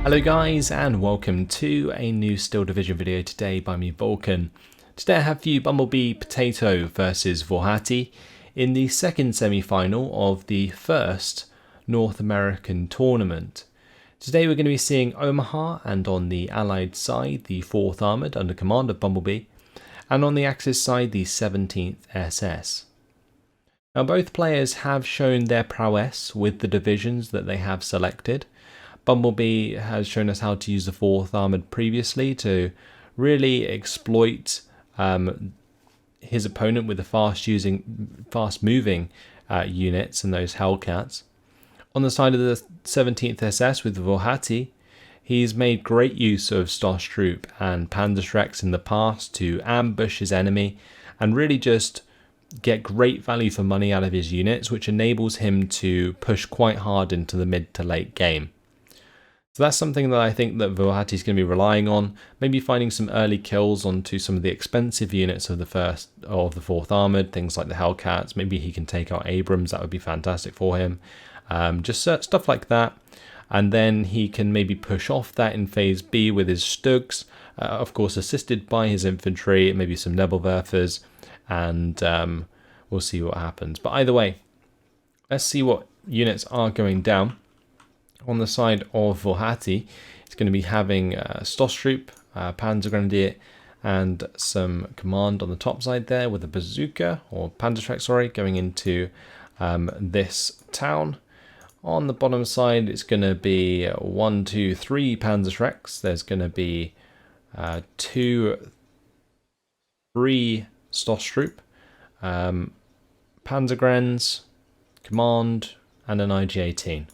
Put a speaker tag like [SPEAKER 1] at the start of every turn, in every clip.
[SPEAKER 1] Hello guys and welcome to a new Steel Division video today by me Vulcan. Today I have for you Bumblebeepotato versus Włochaty in the second semi-final of the first North American tournament. Today we're going to be seeing Omaha, and on the Allied side the 4th Armoured under command of Bumblebee, and on the Axis side the 17th SS. Now both players have shown their prowess with the divisions that they have selected. Bumblebee has shown us how to use the 4th Armoured previously to really exploit his opponent with the fast moving units and those Hellcats. On the side of the 17th SS with Włochaty, he's made great use of Stosstroop and Panzerschrecks in the past to ambush his enemy and really just get great value for money out of his units, which enables him to push quite hard into the mid to late game. So that's something that I think that Włochaty is going to be relying on, maybe finding some early kills onto some of the expensive units of the 4th Armoured, things like the Hellcats. Maybe he can take out Abrams, that would be fantastic for him. Just stuff like that. And then he can maybe push off that in phase B with his Stugs, of course assisted by his infantry, maybe some Nebelwerfers, and we'll see what happens. But either way, let's see what units are going down. On the side of Włochaty, it's going to be having Stosstroop, Panzergrenadier, and some command on the top side there with a bazooka, or Panzerschreck, sorry, going into this town. On the bottom side, it's going to be 1, 2, 3 Panzerschrecks. There's going to be 2, 3 Stosstroop, Panzergrens, command, and an IG-18.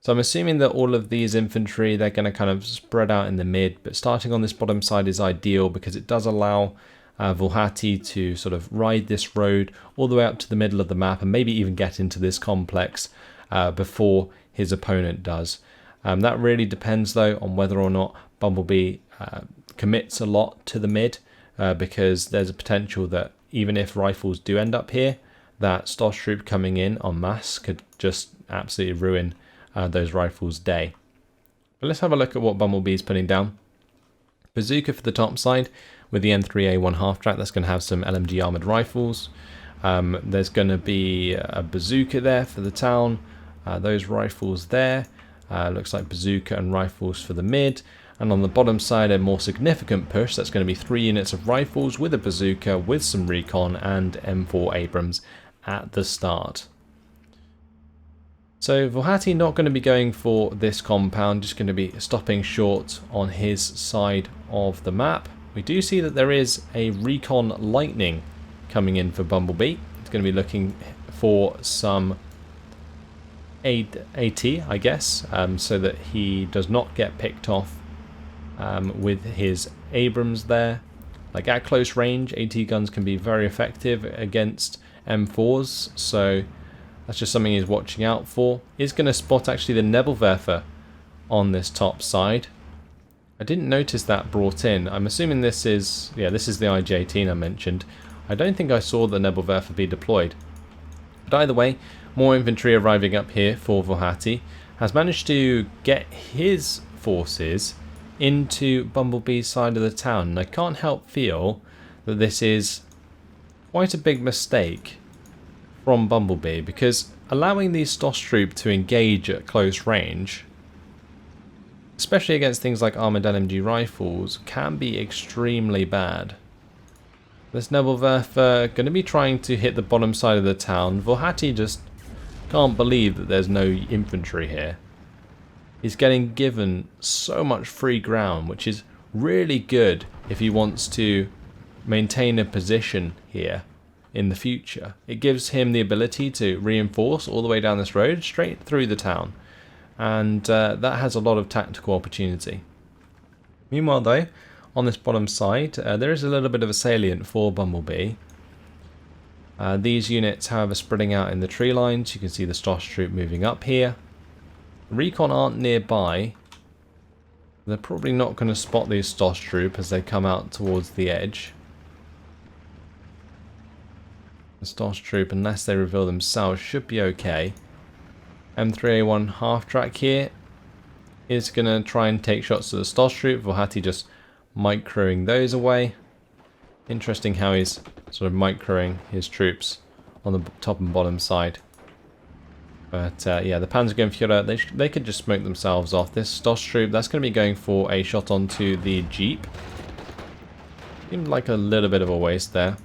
[SPEAKER 1] So I'm assuming that all of these infantry, they're going to kind of spread out in the mid, but starting on this bottom side is ideal because it does allow Włochaty to sort of ride this road all the way up to the middle of the map and maybe even get into this complex before his opponent does. That really depends though on whether or not Bumblebee commits a lot to the mid, because there's a potential that even if rifles do end up here, that Stosstroop coming in en masse could just absolutely ruin those rifles' day. But let's have a look at what Bumblebee is putting down. Bazooka for the top side with the N3A1 half-track. That's going to have some LMG armoured rifles. There's going to be a bazooka there for the town. Those rifles there. Looks like bazooka and rifles for the mid. And on the bottom side, a more significant push. That's going to be 3 units of rifles with a bazooka, with some recon and M4 Abrams at the start. So Włochaty not going to be going for this compound, just going to be stopping short on his side of the map. We do see that there is a recon lightning coming in for Bumblebee. It's going to be looking for some AT, I guess, so that he does not get picked off with his Abrams there. Like at close range, AT guns can be very effective against M4s, so that's just something he's watching out for. He's going to spot actually the Nebelwerfer on this top side. I didn't notice that brought in. I'm assuming this is, yeah, this is the IG-18 I mentioned. I don't think I saw the Nebelwerfer be deployed. But either way, more infantry arriving up here for Włochaty. Has managed to get his forces into Bumblebee's side of the town. And I can't help feel that this is quite a big mistake from Bumblebee, because allowing these Stosstroop to engage at close range, especially against things like armoured LMG rifles, can be extremely bad. This Nebelwerfer going to be trying to hit the bottom side of the town. Włochaty just can't believe that there's no infantry here. He's getting given so much free ground, which is really good if he wants to maintain a position here in the future. It gives him the ability to reinforce all the way down this road straight through the town, and that has a lot of tactical opportunity. Meanwhile though, on this bottom side there is a little bit of a salient for Bumblebee. These units however spreading out in the tree lines. You can see the Stosstroop moving up here. The recon aren't nearby. They're probably not going to spot these Stosstroop as they come out towards the edge. The Stosstroop, unless they reveal themselves, should be okay. M3A1 half track here. is going to try and take shots to the Stoss troop. Włochaty just microing those away. Interesting how he's sort of microing his troops on the top and bottom side. But yeah, the Panzergrenadier, they could just smoke themselves off. This Stoss troop, that's going to be going for a shot onto the Jeep. Seemed like a little bit of a waste there.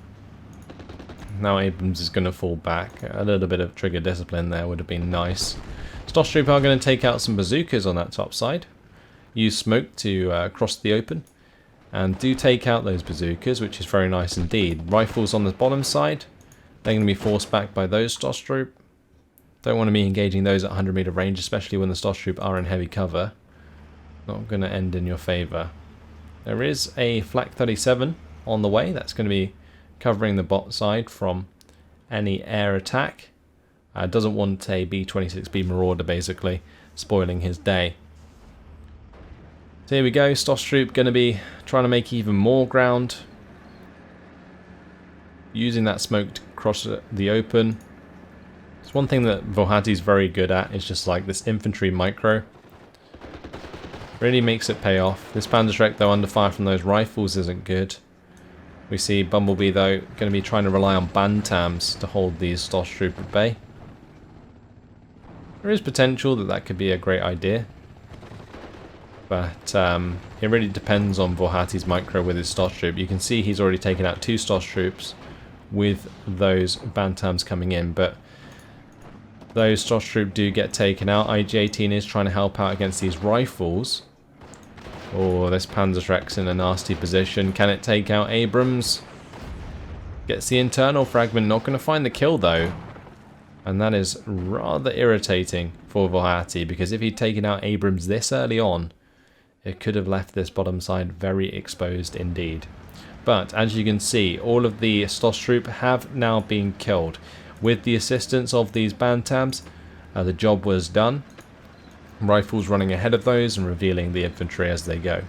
[SPEAKER 1] Now Abrams is going to fall back. A little bit of trigger discipline there would have been nice. Stoss troop are going to take out some bazookas on that top side. Use smoke to cross the open. And do take out those bazookas, which is very nice indeed. Rifles on the bottom side. They're going to be forced back by those Stoss troop. Don't want to be engaging those at 100 meter range, especially when the Stoss troop are in heavy cover. Not going to end in your favour. There is a Flak 37 on the way. That's going to be covering the bot side from any air attack. Doesn't want a B-26B Marauder basically spoiling his day. So here we go. Stoss troop going to be trying to make even more ground. Using that smoke to cross the open. It's one thing that Włochaty's very good at, is just like this infantry micro. Really makes it pay off. This Panzerschreck though under fire from those rifles isn't good. We see Bumblebee though going to be trying to rely on Bantams to hold these Stoss troop at bay. There is potential that that could be a great idea. But it really depends on Włochaty's micro with his Stoss troop. You can see he's already taken out 2 Stoss troops with those Bantams coming in, but those Stoss troop do get taken out. IG-18 is trying to help out against these rifles. Oh, this Panzerschreck's in a nasty position. Can it take out Abrams? Gets the internal fragment. Not going to find the kill though. And that is rather irritating for Włochaty, because if he'd taken out Abrams this early on, it could have left this bottom side very exposed indeed. But as you can see, all of the Stoss troop have now been killed. With the assistance of these Bantams, the job was done. Rifles running ahead of those and revealing the infantry as they go.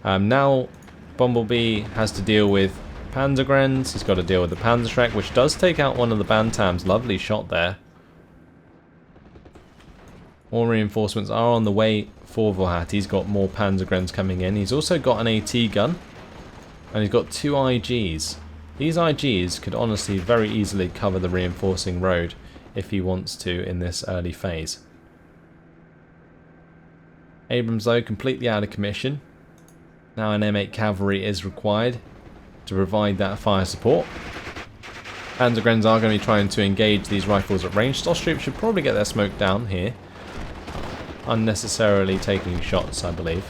[SPEAKER 1] Now Bumblebee has to deal with Panzergrens. He's got to deal with the Panzerschreck, which does take out one of the Bantams. Lovely shot there. More reinforcements are on the way for Włochaty. He's got more Panzergrens coming in. He's also got an AT gun. And he's got 2 IGs. These IGs could honestly very easily cover the reinforcing road if he wants to in this early phase. Abrams though completely out of commission. Now an M8 cavalry is required to provide that fire support. Panzergrens are going to be trying to engage these rifles at range. Stoss troops should probably get their smoke down here. Unnecessarily taking shots, I believe.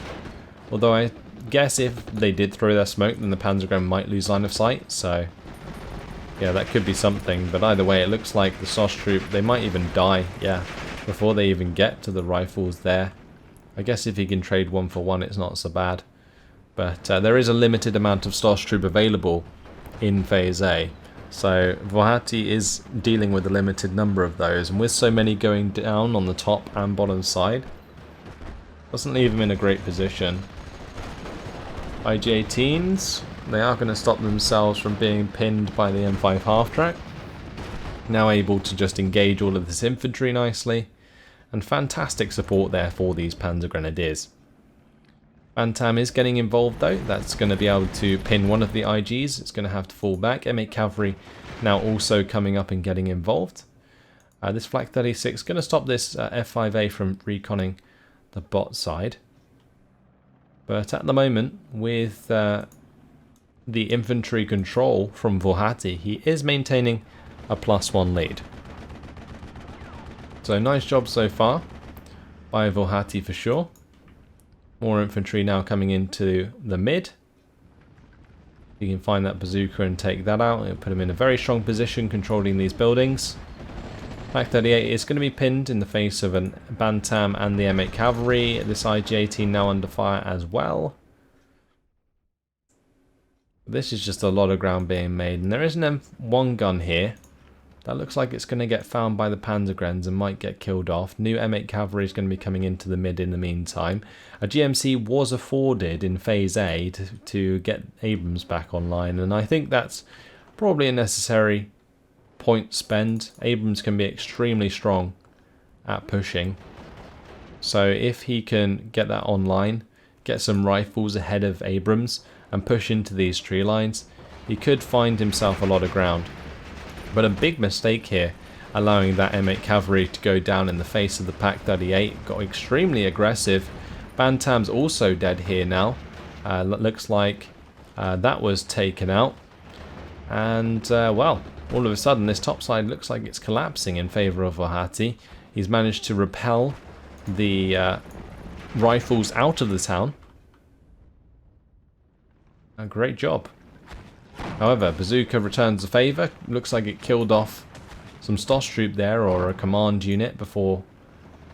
[SPEAKER 1] Although I guess if they did throw their smoke, then the Panzergren might lose line of sight, so yeah, that could be something. But either way, it looks like the Stoss troop, they might even die, yeah, before they even get to the rifles there. I guess if he can trade 1 for 1, it's not so bad. But there is a limited amount of Stoss troop available in Phase A, so Włochaty is dealing with a limited number of those, and with so many going down on the top and bottom side, doesn't leave him in a great position. IG-18s, they are going to stop themselves from being pinned by the M5 half-track. Now able to just engage all of this infantry nicely. And fantastic support there for these Panzergrenadiers. Bantam is getting involved though. That's going to be able to pin one of the IGs. It's going to have to fall back. M8 cavalry now also coming up and getting involved. This Flak 36 is going to stop this F5A from reconning the bot side. But at the moment, with the infantry control from Włochaty, he is maintaining a +1 lead. So nice job so far by Włochaty for sure. More infantry now coming into the mid. You can find that bazooka and take that out. It'll put him in a very strong position controlling these buildings. Flak 38 is going to be pinned in the face of an Bantam and the M8 cavalry. This IG-18 now under fire as well. This is just a lot of ground being made, and there is an M1 gun here. That looks like it's going to get found by the Panzergrens and might get killed off. New M8 cavalry is going to be coming into the mid in the meantime. A GMC was afforded in Phase A to get Abrams back online, and I think that's probably a necessary point spend. Abrams can be extremely strong at pushing. So if he can get that online, get some rifles ahead of Abrams and push into these tree lines, he could find himself a lot of ground. But a big mistake here, allowing that M8 cavalry to go down in the face of the Pak-38. Got extremely aggressive. Bantam's also dead here now. Looks like that was taken out. And well, all of a sudden this top side looks like it's collapsing in favour of Włochaty. He's managed to repel the rifles out of the town. A great job. However, Bazooka returns the favour. Looks like it killed off some Stoss troop there, or a command unit, before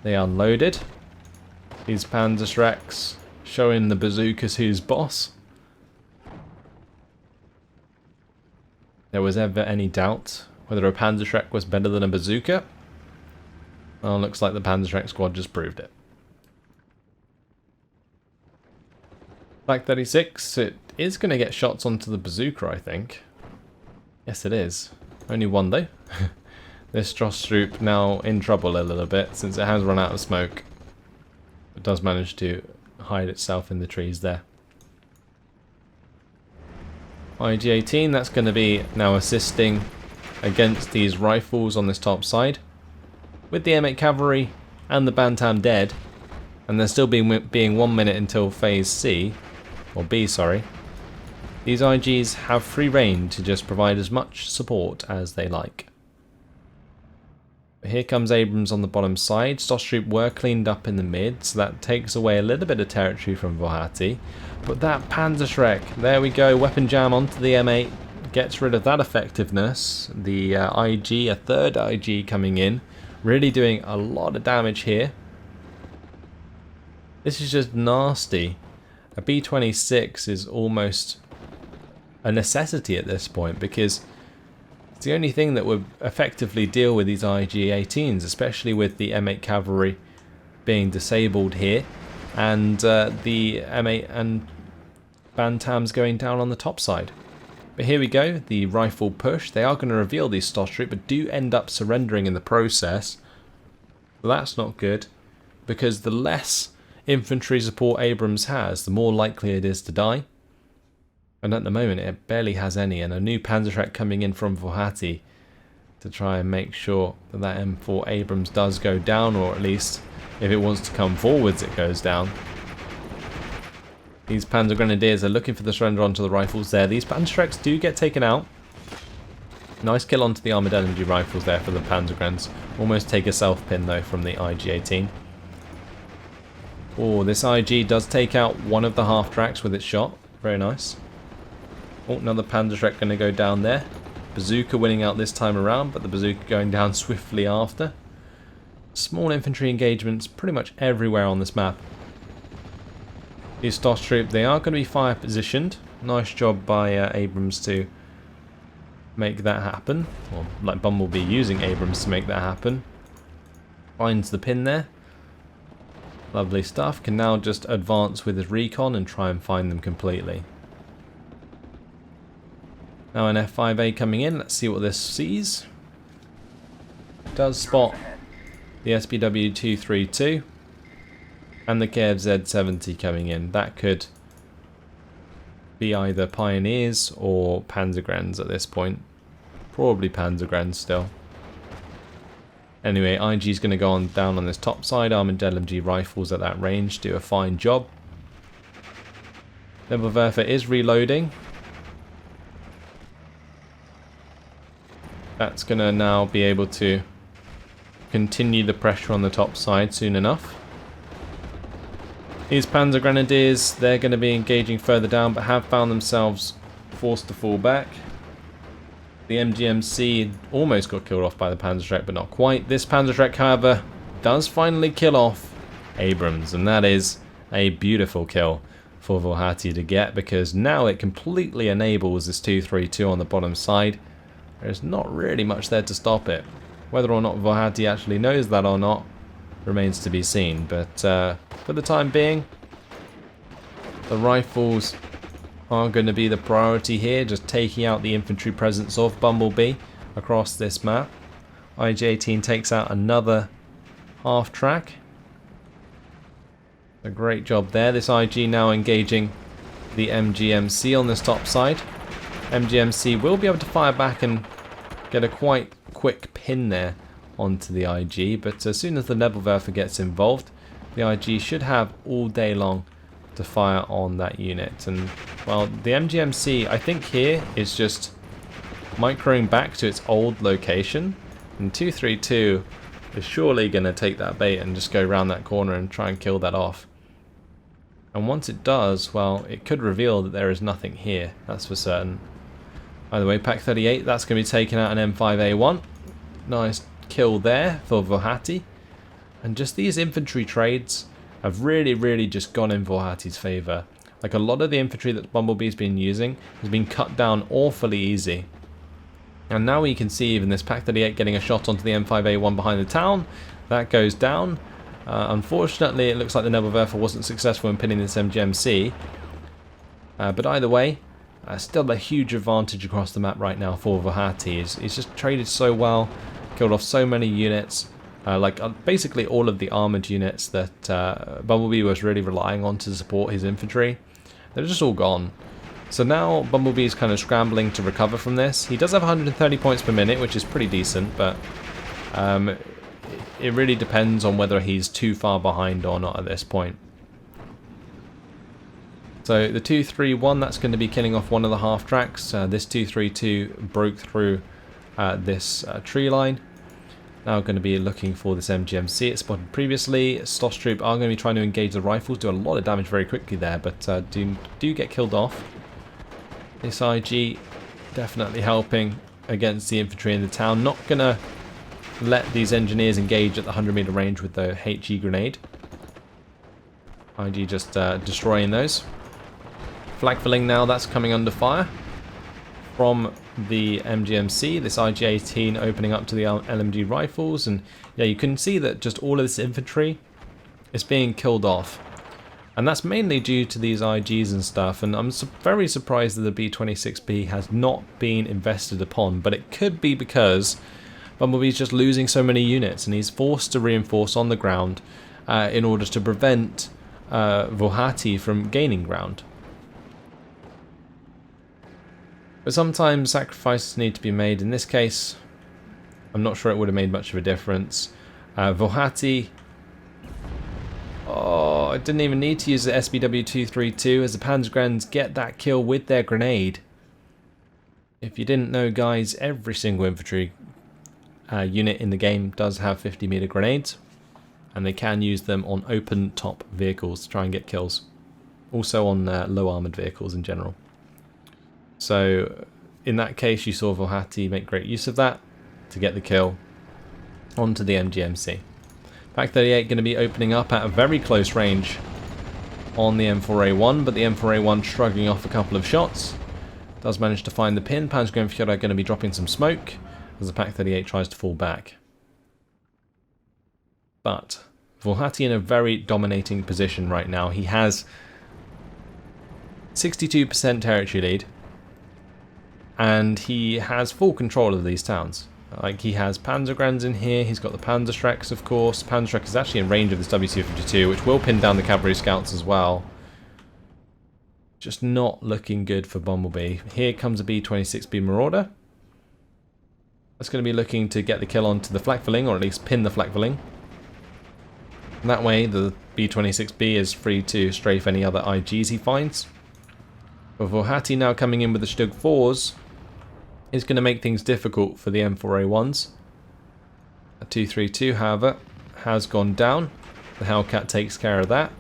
[SPEAKER 1] they unloaded. These Panzerschrecks showing the bazookas who's boss. There was ever any doubt whether a Panzerschreck was better than a bazooka? Well, looks like the Panzerschreck squad just proved it. Pak-36, it is going to get shots onto the bazooka, I think. Yes, it is. Only one, though. This Stoss troop now in trouble a little bit, since it has run out of smoke. It does manage to hide itself in the trees there. IG-18, that's going to be now assisting against these rifles on this top side. With the M8 cavalry and the Bantam dead, and there still being 1 minute until phase C, or B, sorry, these IGs have free rein to just provide as much support as they like. Here comes Abrams on the bottom side. Stoss troop were cleaned up in the mid, so that takes away a little bit of territory from Włochaty. But that Panzerschreck, there we go, weapon jam onto the M8, gets rid of that effectiveness. The IG, a third IG coming in, really doing a lot of damage here. This is just nasty. A B-26 is almost a necessity at this point, because it's the only thing that would effectively deal with these IG-18s, especially with the M8 cavalry being disabled here, and the M8 and Bantams going down on the top side. But here we go, the rifle push. They are going to reveal these Stoss troop, but do end up surrendering in the process. But that's not good, because the less infantry support Abrams has, the more likely it is to die. And at the moment it barely has any, and a new Panzerschreck coming in from Włochaty to try and make sure that that M4 Abrams does go down, or at least if it wants to come forwards it goes down. These Panzergrenadiers are looking for the surrender onto the rifles there. These Panzerschrecks do get taken out. Nice kill onto the armoured LMG rifles there for the Panzergrens. Almost take a self-pin though from the IG-18. Oh, this IG does take out one of the half-tracks with its shot. Very nice. Oh, another Panzerschreck going to go down there. Bazooka winning out this time around, but the Bazooka going down swiftly after. Small infantry engagements pretty much everywhere on this map. These Stoss troop, they are going to be fire positioned. Nice job by Abrams to make that happen. Or like Bumblebee using Abrams to make that happen. Finds the pin there. Lovely stuff. Can now just advance with his recon and try and find them completely. Now an F5A coming in. Let's see what this sees. It does spot the SPW-232 and the KFZ-70 coming in. That could be either Pioneers or Panzergrens at this point. Probably Panzergrens still. Anyway, IG is going to go on down on this top side. Armoured LMG rifles at that range do a fine job. Levelwerfer is reloading. That's going to now be able to continue the pressure on the top side soon enough. These Panzergrenadiers, they're going to be engaging further down, but have found themselves forced to fall back. The MGMC almost got killed off by the Panzerschreck, but not quite. This Panzerschreck, however, does finally kill off Abrams, and that is a beautiful kill for Włochaty to get, because now it completely enables this 232 on the bottom side. There's not really much there to stop it. Whether or not Włochaty actually knows that or not remains to be seen, but for the time being, the rifles are going to be the priority here, just taking out the infantry presence of Bumblebee across this map. IG-18 takes out another half track. A great job there. This IG now engaging the MGMC on this top side. MGMC will be able to fire back and get a quite quick pin there onto the IG, but as soon as the Nebelwerfer gets involved, the IG should have all day long to fire on that unit. And well, the MGMC, I think here is just microing back to its old location, and 232 is surely going to take that bait and just go around that corner and try and kill that off. And once it does, well, it could reveal that there is nothing here, that's for certain. Either way, Pak 38, that's going to be taking out an M5A1. Nice kill there for Włochaty. And just these infantry trades have really just gone in Włochaty's favour. Like, a lot of the infantry that Bumblebee's been using has been cut down awfully easy. And now we can see even this Pak 38 getting a shot onto the M5A1 behind the town. That goes down. Unfortunately, it looks like the Nebelwerfer wasn't successful in pinning this MGMC. But either way, still a huge advantage across the map right now for Włochaty. He's just traded so well, killed off so many units. Basically all of the armoured units that Bumblebee was really relying on to support his infantry. They're just all gone. So now Bumblebee is kind of scrambling to recover from this. He does have 130 points per minute, which is pretty decent, but it really depends on whether he's too far behind or not at this point. So the 231, that's going to be killing off one of the half tracks. This 232 broke through this tree line. Now going to be looking for this MGMC. It's spotted previously. Stoss Troop are going to be trying to engage the rifles, do a lot of damage very quickly there, but do get killed off. This IG definitely helping against the infantry in the town. Not going to let these engineers engage at the 100-meter range with the HE grenade. IG just destroying those. Flag filling now, that's coming under fire from the MGMC. This IG-18 opening up to the LMG rifles, and yeah, you can see that just all of this infantry is being killed off. And that's mainly due to these IGs and stuff, and I'm very surprised that the B-26B has not been invested upon, but it could be because Bumblebee's just losing so many units and he's forced to reinforce on the ground in order to prevent Włochaty from gaining ground. But sometimes sacrifices need to be made. In this case, I'm not sure it would have made much of a difference. Włochaty, oh, I didn't even need to use the SBW-232 as the Panzergrenadiers get that kill with their grenade. If you didn't know, guys, every single infantry unit in the game does have 50-meter grenades, and they can use them on open top vehicles to try and get kills. Also on low armoured vehicles in general. So in that case, you saw Włochaty make great use of that to get the kill onto the MGMC. Pak 38 going to be opening up at a very close range on the M4A1, but the M4A1 shrugging off a couple of shots. Does manage to find the pin. Panzergrenadier are going to be dropping some smoke as the Pak 38 tries to fall back. But Włochaty in a very dominating position right now. He has 62% territory lead, and he has full control of these towns. Like, he has Panzergrenadiers in here, he's got the Panzerschrecks, of course. Panzerschreck is actually in range of this WC-52, which will pin down the cavalry scouts as well. Just not looking good for Bumblebee. Here comes a B-26B Marauder. That's going to be looking to get the kill onto the flak filling, or at least pin the flak filling. And that way, the B-26B is free to strafe any other IGs he finds. But Włochaty now coming in with the Stug 4s is going to make things difficult for the M4A1s. A 232, however, has gone down. The Hellcat takes care of that.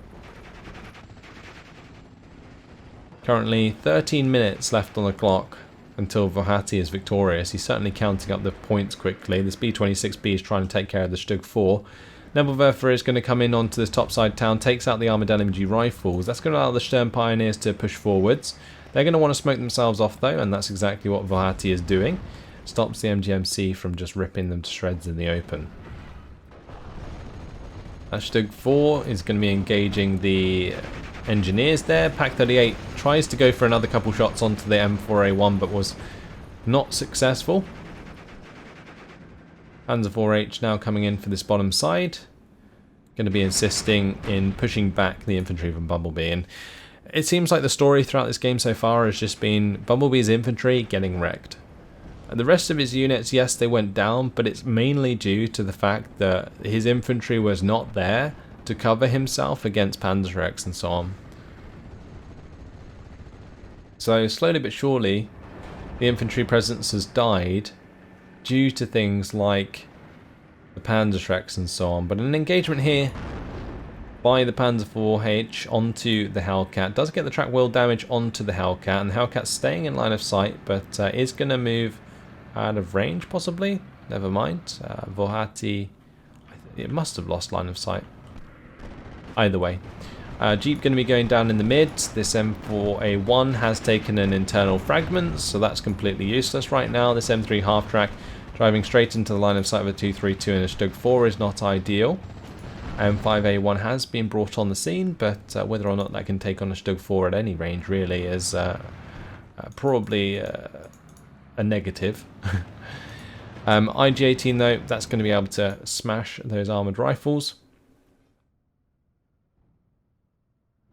[SPEAKER 1] Currently 13 minutes left on the clock until Włochaty is victorious. He's certainly counting up the points quickly. This B-26B is trying to take care of the Stug 4. Nebelwerfer is going to come in onto this topside town, takes out the armoured LMG rifles. That's going to allow the Sturm Pioneers to push forwards. They're going to want to smoke themselves off though, and that's exactly what Włochaty is doing. Stops the MGMC from just ripping them to shreds in the open. Stug 4 is going to be engaging the engineers there. Pak 38 tries to go for another couple shots onto the M4A1 but was not successful. Panzer 4H now coming in for this bottom side. going to be insisting in pushing back the infantry from Bumblebee. And it seems like the story throughout this game so far has just been Bumblebee's infantry getting wrecked. And the rest of his units, yes, they went down, but it's mainly due to the fact that his infantry was not there to cover himself against Panzergrenadiers and so on. So slowly but surely, the infantry presence has died due to things like the Panzergrenadiers and so on. But an engagement here by the Panzer IV-H onto the Hellcat does get the track wheel damage onto the Hellcat, and the Hellcat's staying in line of sight, but is going to move out of range possibly. Never mind. Włochaty, it must have lost line of sight. Either way. Jeep going to be going down in the mid. This M4A1 has taken an internal fragment, so that's completely useless right now. This M3 half-track driving straight into the line of sight of a 232 and a Stug 4 is not ideal. M5A1 has been brought on the scene, but whether or not that can take on a Stug 4 at any range really is probably a negative. IG-18 though, that's going to be able to smash those armoured rifles.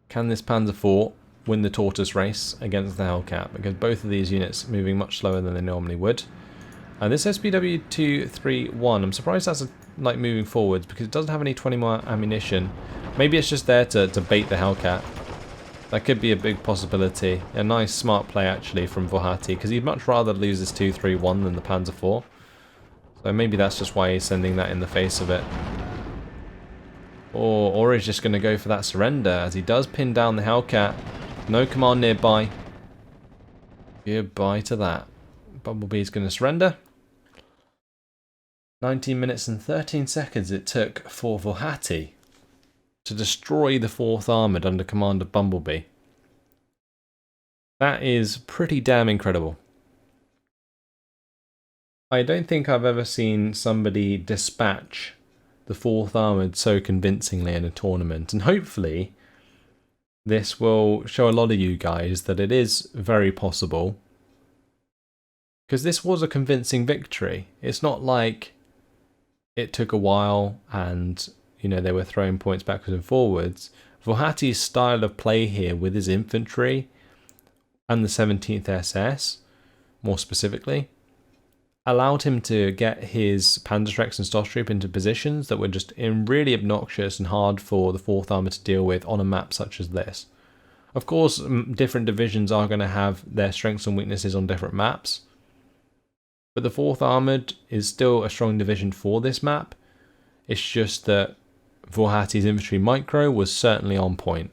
[SPEAKER 1] Can this Panzer IV win the tortoise race against the Hellcat? Because both of these units moving much slower than they normally would. And this SPW231, I'm surprised that's like moving forwards because it doesn't have any 20 more ammunition. Maybe it's just there to bait the Hellcat. That could be a big possibility. A nice smart play actually from Włochaty, because he'd much rather lose this 231 than the Panzer IV. So maybe that's just why he's sending that in the face of it. Or he's just going to go for that surrender, as he does pin down the Hellcat. No command nearby. Goodbye to that. Bumblebee's going to surrender. 19 minutes and 13 seconds it took for Włochaty to destroy the 4th Armoured under command of Bumblebee. That is pretty damn incredible. I don't think I've ever seen somebody dispatch the 4th Armoured so convincingly in a tournament, and hopefully this will show a lot of you guys that it is very possible, because this was a convincing victory. It's not like it took a while and, you know, they were throwing points backwards and forwards. Włochaty's style of play here with his infantry and the 17th SS, more specifically, allowed him to get his Panzergrenadiers and Stosstroop into positions that were just really obnoxious and hard for the 4th Armour to deal with on a map such as this. Of course, different divisions are going to have their strengths and weaknesses on different maps, but the 4th Armoured is still a strong division for this map. It's just that Włochaty's infantry micro was certainly on point.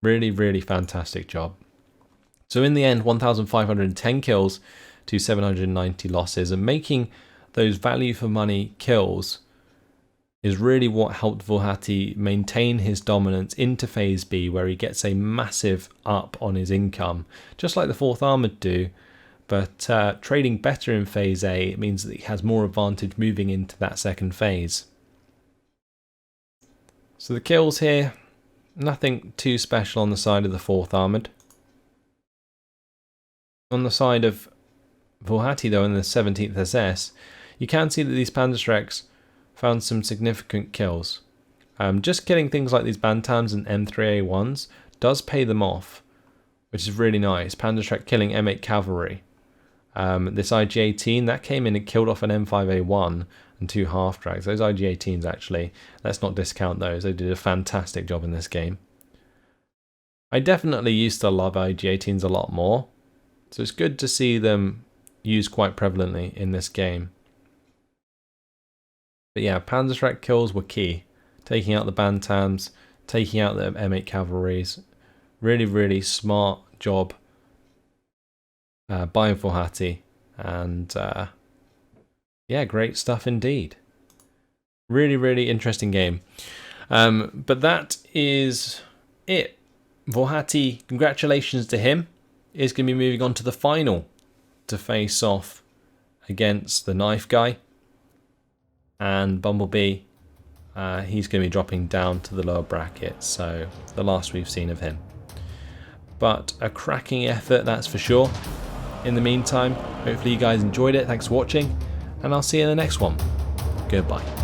[SPEAKER 1] Really, really fantastic job. So in the end, 1,510 kills to 790 losses, and making those value for money kills is really what helped Włochaty maintain his dominance into Phase B, where he gets a massive up on his income, just like the 4th Armoured do, but trading better in Phase A means that he has more advantage moving into that second phase. So the kills here, nothing too special on the side of the 4th Armoured. On the side of Włochaty though, in the 17th SS, you can see that these Panzergrenadiers found some significant kills. Just killing things like these Bantams and M3A1s does pay them off, which is really nice. Panzergrenadier killing M8 cavalry. This IG-18, that came in and killed off an M5A1 and 2 half-drags. Those IG-18s actually, let's not discount those. They did a fantastic job in this game. I definitely used to love IG-18s a lot more, so it's good to see them used quite prevalently in this game. But yeah, Panzergrenadier kills were key. Taking out the Bantams, taking out the M8 cavalries. Really, really smart job by Włochaty. And yeah, great stuff indeed. Really, really interesting game. But that is it. Włochaty, congratulations to him. Is going to be moving on to the final to face off against the knife guy, and Bumblebee, he's going to be dropping down to the lower bracket, so the last we've seen of him. But a cracking effort, that's for sure. In the meantime, hopefully you guys enjoyed it. Thanks for watching, and I'll see you in the next one. Goodbye.